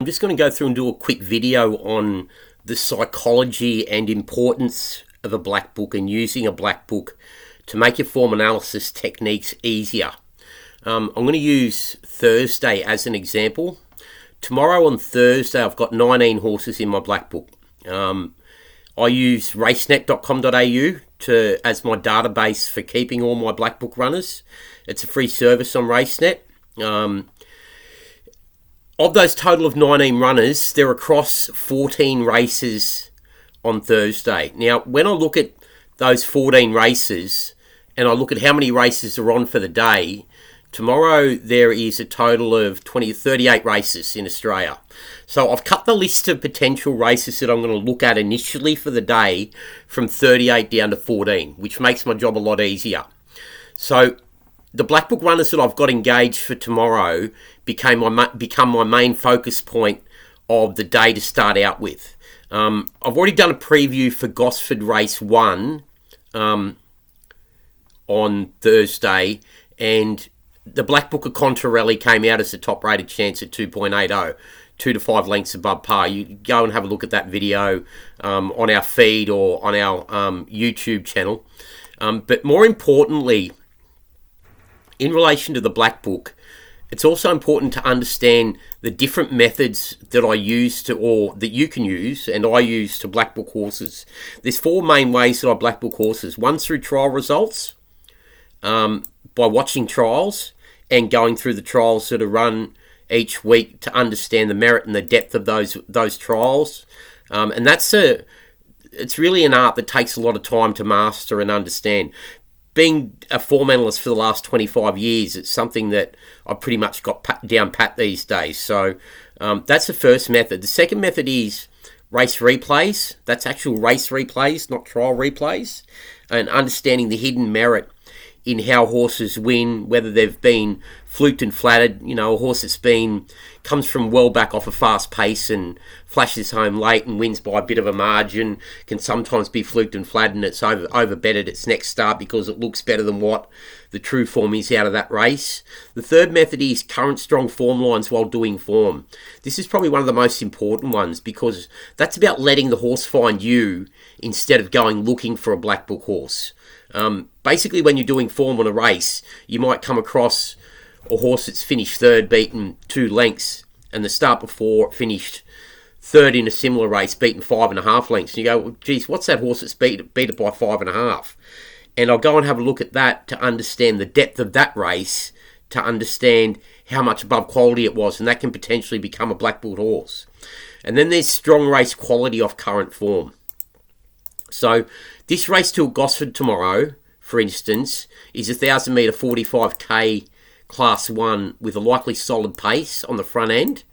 I'm just going to go through and do a quick video on the psychology and importance of a black book and using a black book to make your form analysis techniques easier. I'm going to use Thursday as an example. Tomorrow on Thursday, I've got 19 horses in my black book. I use racenet.com.au as my database for keeping all my black book runners. It's a free service on RaceNet. Of those total of 19 runners, they're across 14 races on Thursday. Now, when I look at those 14 races and I look at how many races are on for the day, tomorrow there is a total of 38 races in Australia. So I've cut the list of potential races that I'm going to look at initially for the day from 38 down to 14, which makes my job a lot easier. So the black book runners that I've got engaged for tomorrow become my main focus point of the day to start out with. I've already done a preview for Gosford Race 1 on Thursday, and the Black Book of Contarelli came out as the top rated chance at 2.80, 2 to 5 lengths above par. You go and have a look at that video on our feed or on our YouTube channel. But more importantly, in relation to the Black Book, it's also important to understand the different methods that I use to, or that you can use, and I use to Black Book horses. There's 4 main ways that I Black Book horses. One through trial results, by watching trials and going through the trials that are run each week to understand the merit and the depth of those trials. And it's really an art that takes a lot of time to master and understand. Being a form analyst for the last 25 years, it's something that I've pretty much got down pat these days. So that's the first method. The second method is race replays. That's actual race replays, not trial replays. And understanding the hidden merit in how horses win, whether they've been fluked and flattered. You know, a horse that's comes from well back off a fast pace and flashes home late and wins by a bit of a margin, can sometimes be fluked and flattered and it's overbetted its next start because it looks better than what the true form is out of that race. The third method is current strong form lines while doing form. This is probably one of the most important ones because that's about letting the horse find you instead of going looking for a black book horse. Basically, when you're doing form on a race, you might come across a horse that's finished third, beaten 2 lengths, and the start before finished third in a similar race, beaten 5.5 lengths. And you go, well, geez, what's that horse that's beat it by 5.5? And I'll go and have a look at that to understand the depth of that race, to understand how much above quality it was, and that can potentially become a black book horse. And then there's strong race quality off current form. So this race to Gosford tomorrow, for instance, is a 1,000 metre 45k class 1 with a likely solid pace on the front end.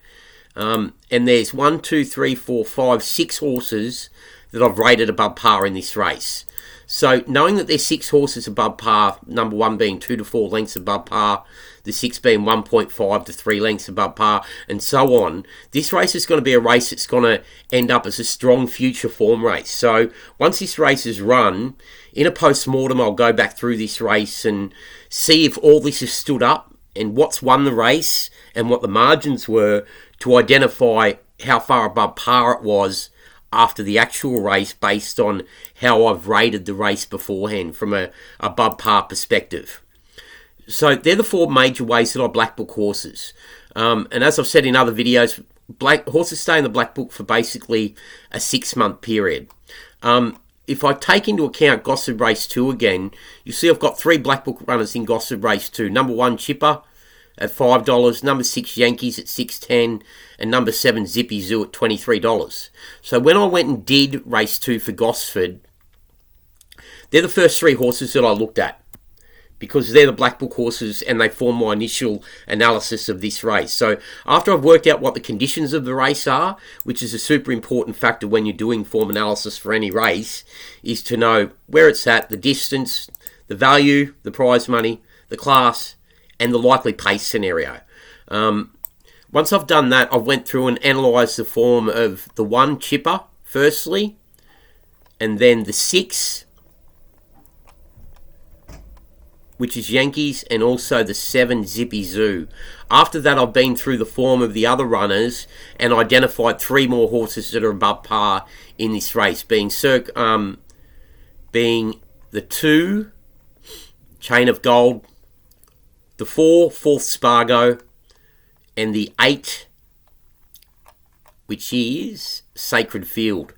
And there's 1, 2, 3, 4, 5, 6 horses that I've rated above par in this race. So knowing that there's 6 horses above par, number 1 being 2 to 4 lengths above par, the 6 being 1.5 to 3 lengths above par, and so on, this race is going to be a race that's going to end up as a strong future form race. So once this race is run, in a post-mortem, I'll go back through this race and see if all this has stood up and what's won the race and what the margins were to identify how far above par it was after the actual race based on how I've rated the race beforehand from a above par perspective. So they're the 4 major ways that I black book horses. And as I've said in other videos, horses stay in the black book for basically a 6-month period. If I take into account Gosford Race 2 again, you see I've got 3 black book runners in Gosford Race 2. Number 1, Chipper at $5, number 6, Yankees at $6.10, and number 7, Zippy Zoo at $23. So when I went and did Race 2 for Gosford, they're the first 3 horses that I looked at, because they're the black book horses and they form my initial analysis of this race. So after I've worked out what the conditions of the race are, which is a super important factor when you're doing form analysis for any race, is to know where it's at, the distance, the value, the prize money, the class, and the likely pace scenario. Once I've done that, I've went through and analysed the form of the 1, Chipper, firstly, and then the 6, which is Yankees, and also the 7 Zippy Zoo. After that, I've been through the form of the other runners and identified 3 more horses that are above par in this race, being the 2 Chain of Gold, the 4 Fourth Spargo, and the 8, which is Sacred Field.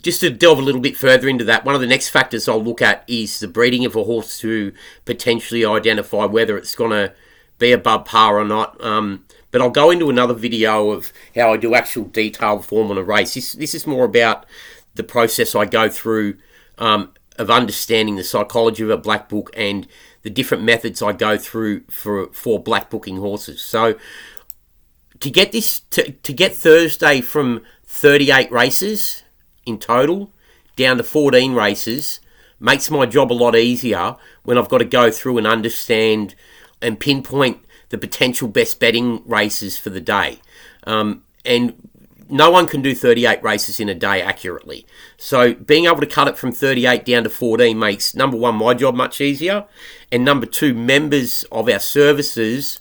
Just to delve a little bit further into that, one of the next factors I'll look at is the breeding of a horse to potentially identify whether it's going to be above par or not. But I'll go into another video of how I do actual detailed form on a race. This is more about the process I go through of understanding the psychology of a black book and the different methods I go through for black booking horses. So to get Thursday from 38 races in total down to 14 races makes my job a lot easier when I've got to go through and understand and pinpoint the potential best betting races for the day. And no one can do 38 races in a day accurately. So being able to cut it from 38 down to 14 makes, number one, my job much easier, and number two, members of our services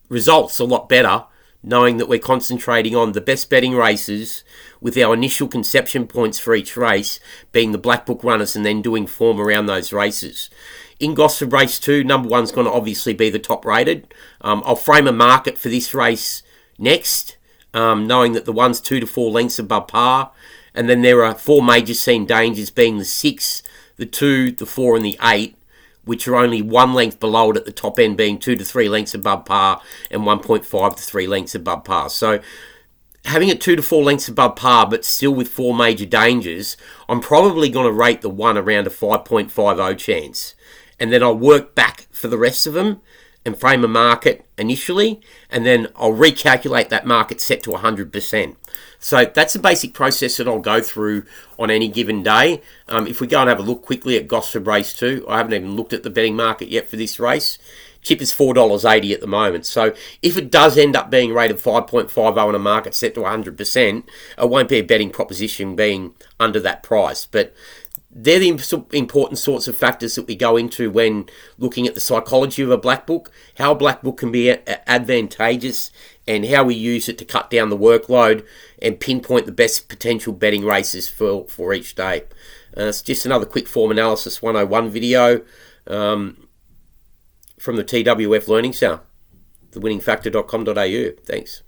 results a lot better, knowing that we're concentrating on the best betting races with our initial conception points for each race being the black book runners and then doing form around those races. In Gosford Race 2, number one's going to obviously be the top rated. I'll frame a market for this race next, knowing that the one's 2 to 4 lengths above par, and then there are 4 major scene dangers being the 6, the 2, the 4 and the 8, which are only 1 length below it at the top end, being 2 to 3 lengths above par and 1.5 to 3 lengths above par. So having it 2 to 4 lengths above par, but still with 4 major dangers, I'm probably going to rate the one around a 5.50 chance. And then I'll work back for the rest of them and frame a market initially, and then I'll recalculate that market set to 100%. So that's the basic process that I'll go through on any given day. If we go and have a look quickly at Gosford Race 2, I haven't even looked at the betting market yet for this race. Chip is $4.80 at the moment. So if it does end up being rated 5.50 on a market set to 100%, it won't be a betting proposition being under that price. But they're the important sorts of factors that we go into when looking at the psychology of a black book, how a black book can be advantageous, and how we use it to cut down the workload and pinpoint the best potential betting races for each day. It's just another quick form analysis 101 video from the TWF Learning Centre, thewinningfactor.com.au. Thanks.